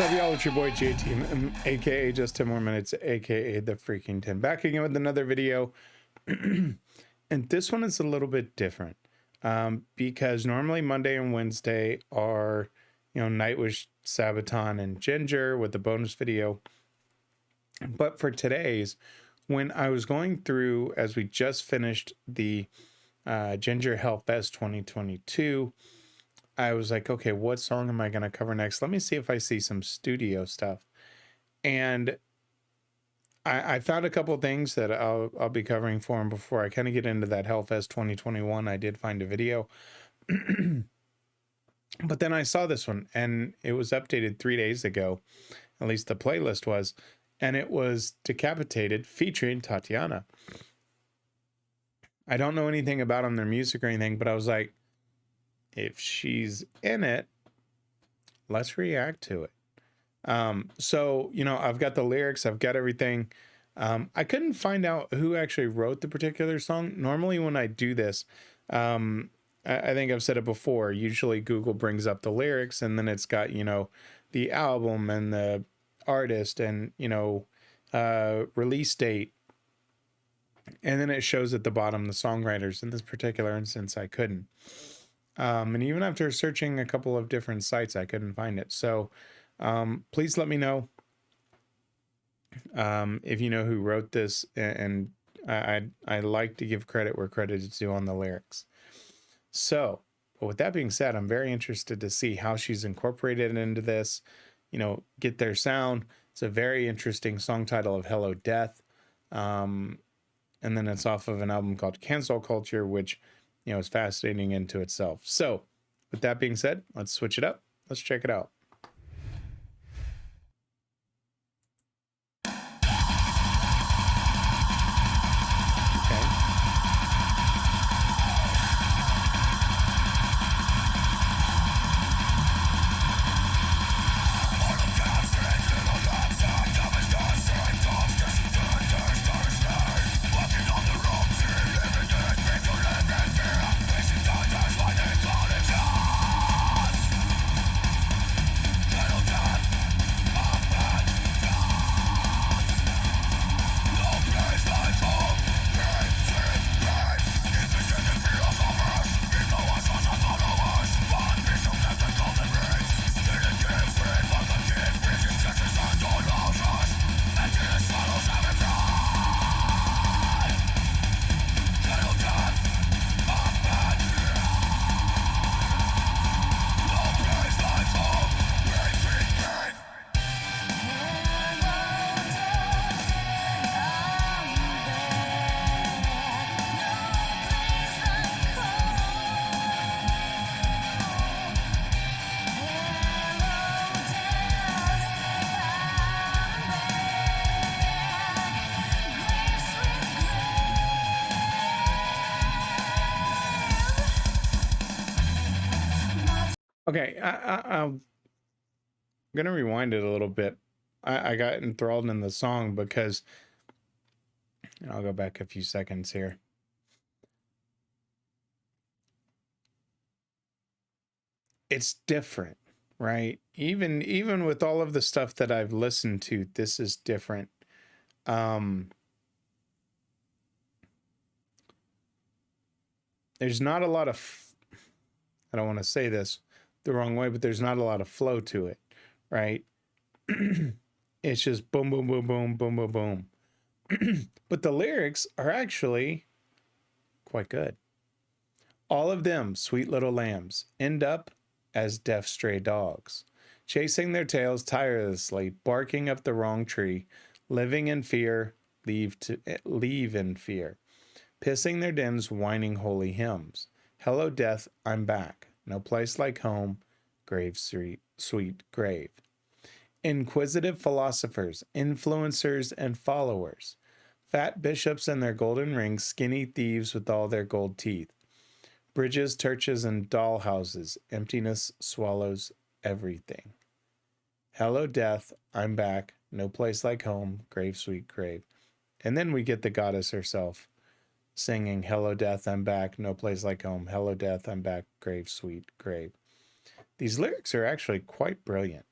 What's up, y'all? It's your boy JTMM, aka Just 10 More Minutes, aka The Freaking 10. Back again with another video. And this one is a little bit different because normally Monday and Wednesday are, Nightwish, Sabaton, and Ginger with the bonus video. But for today's, when I was going through, as we just finished the Ginger Hellfest 2022, I was like, okay, what song am I going to cover next? Let me see if I see some studio stuff. And I found a couple of things that I'll be covering for him before I kind of get into that Hellfest 2021. I did find a video. But then I saw this one, and it was updated 3 days ago. At least the playlist was. And it was Decapitated featuring Tatiana. I don't know anything about them, their music or anything, but I was like, if she's in it, let's react to it. So, I've got the lyrics, I've got everything. I couldn't find out who actually wrote the particular song. Normally when I do this, I think I've said it before, usually Google brings up the lyrics and then it's got, the album and the artist and, release date. And then it shows at the bottom the songwriters. In this particular instance, I couldn't. And even after searching a couple of different sites, I couldn't find it. So please let me know if you know who wrote this. And I like to give credit where credit is due on the lyrics. So with that being said, I'm very interested to see how she's incorporated into this, get their sound. It's a very interesting song title of Hello Death. And then it's off of an album called Cancel Culture, which is fascinating into itself. So with that being said, let's switch it up. Let's check it out. Okay, I'm going to rewind it a little bit. I got enthralled in the song because, I'll go back a few seconds here. It's different, right? Even with all of the stuff that I've listened to, this is different. There's not a lot of, I don't want to say this the wrong way, but there's not a lot of flow to it, right? It's just boom, boom, boom, boom, boom, boom, boom. But the lyrics are actually quite good. All of them, sweet little lambs, end up as deaf stray dogs, chasing their tails tirelessly, barking up the wrong tree, living in fear, leave in fear, pissing their dens, whining holy hymns. Hello, death, I'm back. No place like home, grave sweet grave. Inquisitive philosophers, influencers, and followers. Fat bishops and their golden rings, skinny thieves with all their gold teeth. Bridges, churches, and dollhouses. Emptiness swallows everything. Hello, death, I'm back. No place like home, grave sweet grave. And then we get the goddess herself singing, hello, death, I'm back. No place like home. Hello, death, I'm back. Grave sweet grave. These lyrics are actually quite brilliant.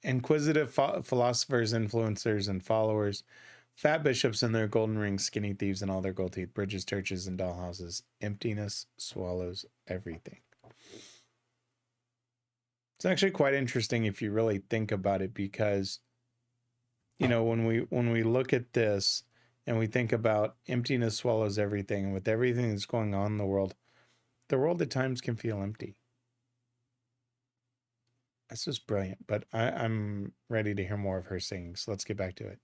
Inquisitive philosophers, influencers, and followers, fat bishops and their golden rings, skinny thieves and all their gold teeth, bridges, churches, and dollhouses. Emptiness swallows everything. It's actually quite interesting if you really think about it, because, you know, when we look at this and we think about emptiness swallows everything, and with everything that's going on in the world at times can feel empty. That's just brilliant. But I'm ready to hear more of her singing, so let's get back to it.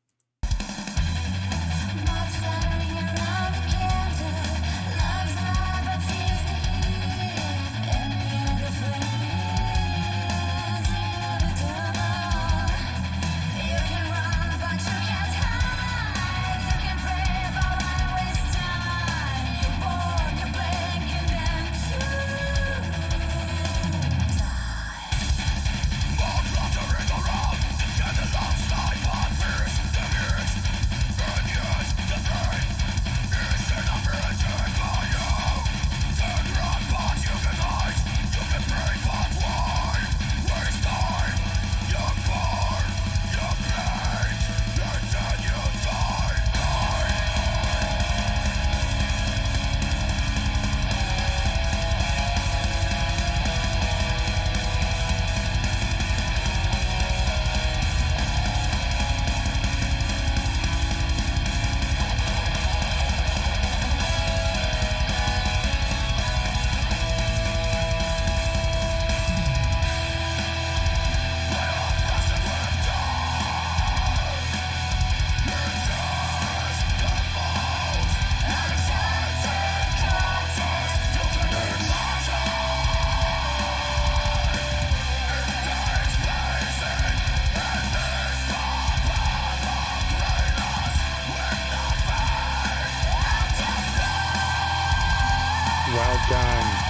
Well done.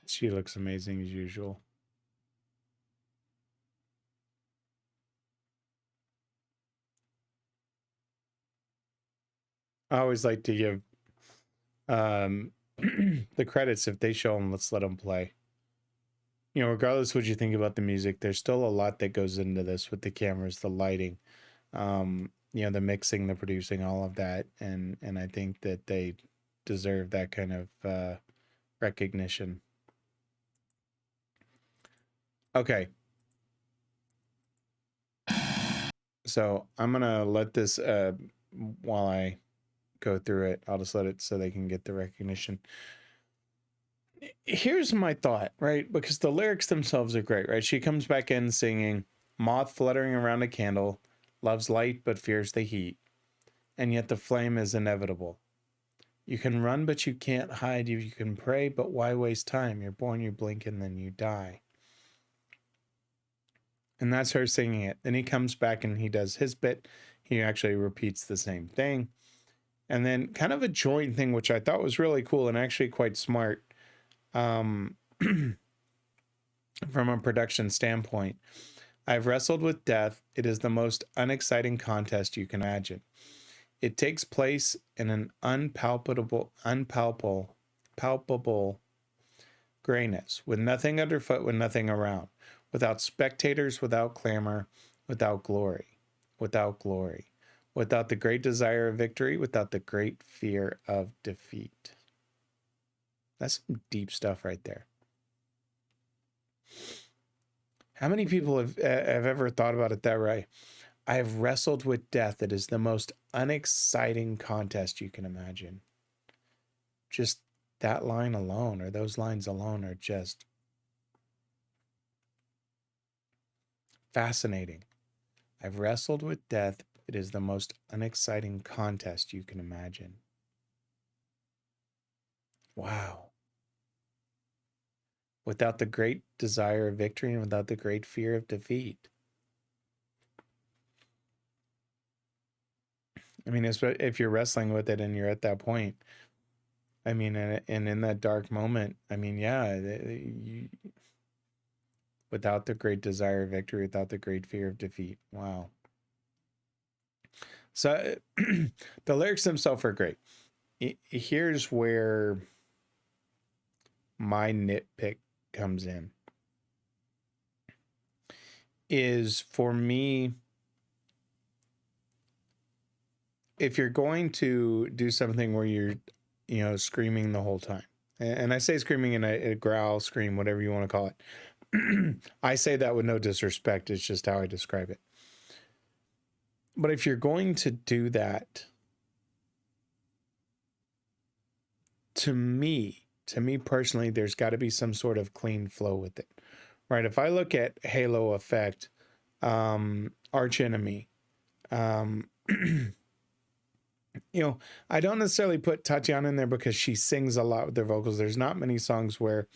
She looks amazing as usual. I always like to give the credits. If they show them, let's let them play. You know, regardless what you think about the music, there's still a lot that goes into this with the cameras, the lighting, you know, the mixing, the producing, all of that. And I think that they deserve that kind of recognition. Okay. So I'm gonna let this while I go through it, I'll just let it so they can get the recognition. here's my thought, right? Because the lyrics themselves are great, right? She comes back in singing, moth fluttering around a candle, loves light but fears the heat, and yet the flame is inevitable. You can run, but you can't hide. You can pray, but why waste time? You're born, you blink, and then you die. And that's her singing it. Then he comes back and he does his bit. He actually repeats the same thing. And then kind of a joint thing, which I thought was really cool and actually quite smart from a production standpoint. I've wrestled with death. It is the most unexciting contest you can imagine. It takes place in an palpable grayness, with nothing underfoot, with nothing around, without spectators, without clamor, without glory, without the great desire of victory, without the great fear of defeat. That's some deep stuff right there. How many people have ever thought about it that way? I have wrestled with death. It is the most unexciting contest you can imagine. Just that line alone, or those lines alone, are just fascinating. I've wrestled with death. It is the most unexciting contest you can imagine. Wow. Without the great desire of victory and without the great fear of defeat. I mean, if you're wrestling with it and you're at that point, I mean, and in that dark moment, I mean, yeah, without the great desire of victory, without the great fear of defeat. Wow. So the lyrics themselves are great. Here's where my nitpick comes in. Is for me, if you're going to do something where you're, screaming the whole time, and I say screaming in a growl, scream, whatever you want to call it. I say that with no disrespect. It's just how I describe it. But if you're going to do that, to me personally, there's got to be some sort of clean flow with it, right? If I look at Halo Effect, Arch Enemy, I don't necessarily put Tatiana in there because she sings a lot with her vocals. There's not many songs where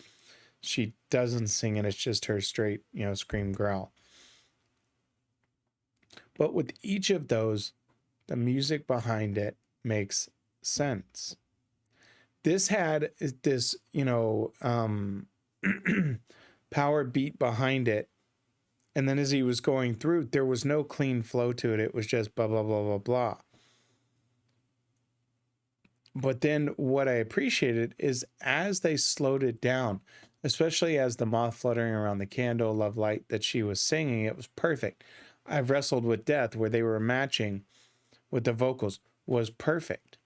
she doesn't sing and it's just her straight, scream growl. But with each of those, the music behind it makes sense. This had this, power beat behind it. And then as he was going through, there was no clean flow to it. It was just blah, blah, blah, blah, blah. But then what I appreciated is as they slowed it down, especially as the moth fluttering around the candle, love light, that she was singing, it was perfect. I've wrestled with death, where they were matching with the vocals, was perfect.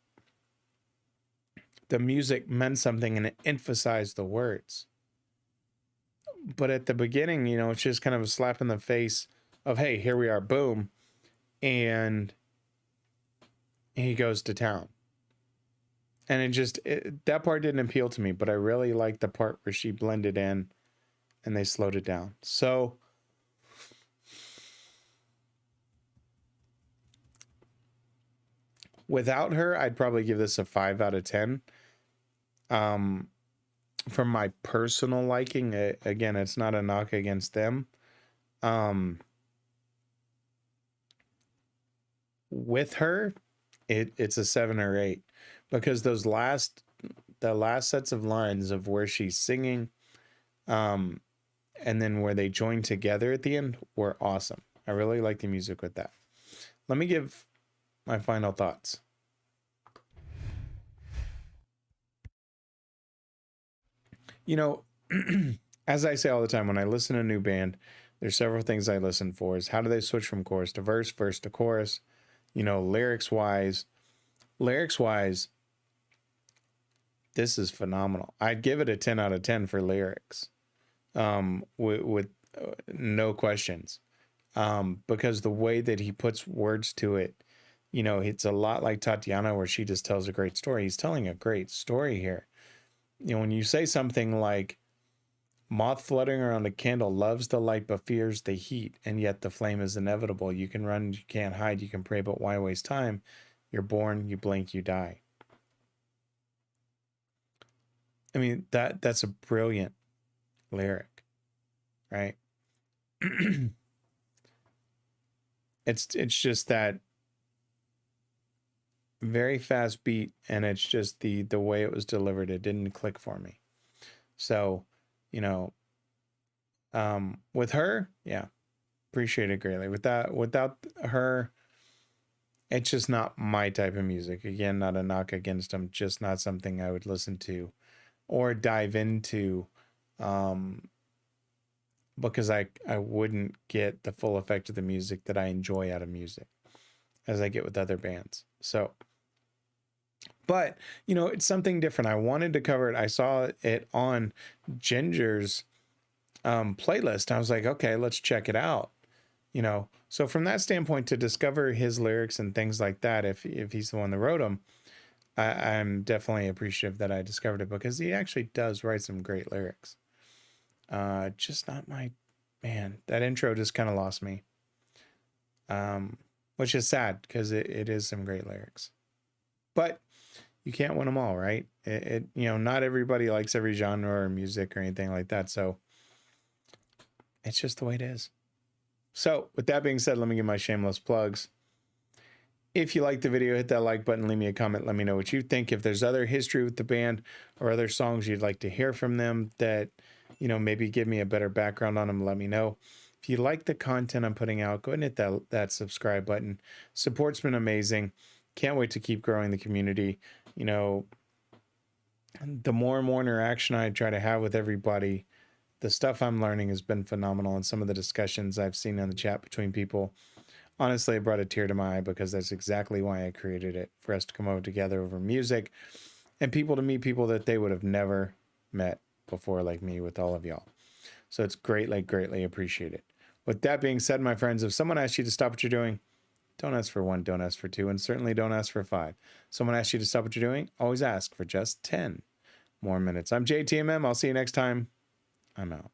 The music meant something and it emphasized the words. But at the beginning, it's just kind of a slap in the face of, hey, here we are, boom. And he goes to town. And that part didn't appeal to me, but I really liked the part where she blended in and they slowed it down. So without her, I'd probably give this a 5 out of 10. From my personal liking, again, it's not a knock against them. With her, it's a 7 or 8, because the last sets of lines of where she's singing, and then where they join together at the end were awesome. I really like the music with that. Let me give my final thoughts. As I say all the time, when I listen to a new band, there's several things I listen for. Is how do they switch from chorus to verse to chorus? Lyrics wise, this is phenomenal. I'd give it a 10 out of 10 for lyrics, with no questions, because the way that he puts words to it, it's a lot like Tatiana, where she just tells a great story. He's telling a great story here. you know, when you say something like, moth fluttering around a candle loves the light but fears the heat, and yet the flame is inevitable. You can run, you can't hide, you can pray, but why waste time? You're born, you blink, you die. I mean, that's a brilliant lyric, right? It's just that very fast beat, and it's just the way it was delivered, it didn't click for me. So, you know, with her, yeah, appreciate it greatly. Without her, it's just not my type of music. Again, not a knock against them, just not something I would listen to or dive into, because I wouldn't get the full effect of the music that I enjoy out of music as I get with other bands. So, but you know, it's something different. I wanted to cover it. I saw it on Ginger's playlist. I was like, okay, let's check it out. You know, so from that standpoint, to discover his lyrics and things like that, if he's the one that wrote them, I'm definitely appreciative that I discovered it, because he actually does write some great lyrics. Just not my man. That intro just kind of lost me, which is sad, because it is some great lyrics. But you can't win them all, right? It you know, not everybody likes every genre or music or anything like that. So it's just the way it is. So with that being said, let me give my shameless plugs. If you like the video, hit that like button, leave me a comment, let me know what you think. If there's other history with the band or other songs you'd like to hear from them that, you know, maybe give me a better background on them, let me know. If you like the content I'm putting out, go ahead and hit that subscribe button. Support's been amazing. Can't wait to keep growing the community. You know, the more and more interaction I try to have with everybody, the stuff I'm learning has been phenomenal. And some of the discussions I've seen in the chat between people, honestly, it brought a tear to my eye, because that's exactly why I created it, for us to come over together over music and people to meet people that they would have never met before, like me with all of y'all. So it's greatly appreciated. With that being said, my friends, if someone asks you to stop what you're doing, don't ask for 1, don't ask for 2, and certainly don't ask for 5. Someone asks you to stop what you're doing, always ask for just 10 more minutes. I'm JTMM. I'll see you next time. I'm out.